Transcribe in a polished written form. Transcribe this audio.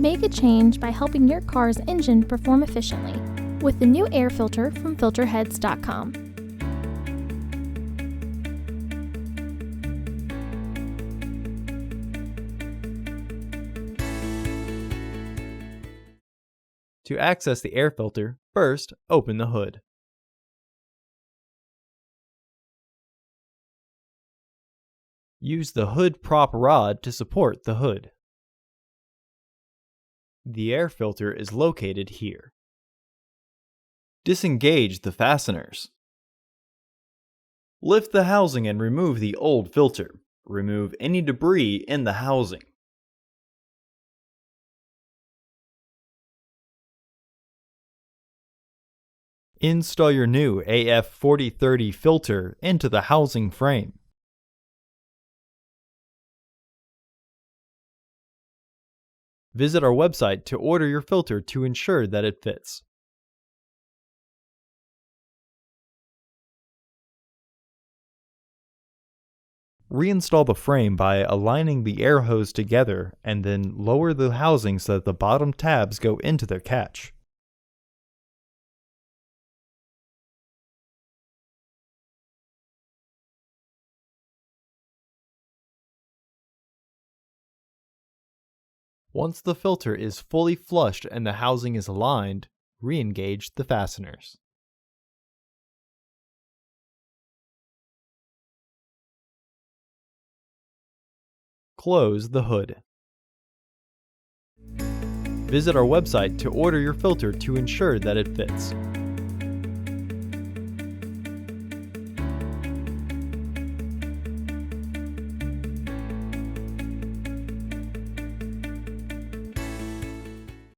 Make a change by helping your car's engine perform efficiently with the new air filter from Filterheads.com. To access the air filter, first open the hood. Use the hood prop rod to support the hood. The air filter is located here. Disengage the fasteners. Lift the housing and remove the old filter. Remove any debris in the housing. Install your new AF4030 filter into the housing frame. Visit our website to order your filter to ensure that it fits. Reinstall the frame by aligning the air hose together and then lower the housing so that the bottom tabs go into their catch. Once the filter is fully flushed and the housing is aligned, re-engage the fasteners. Close the hood. Visit our website to order your filter to ensure that it fits.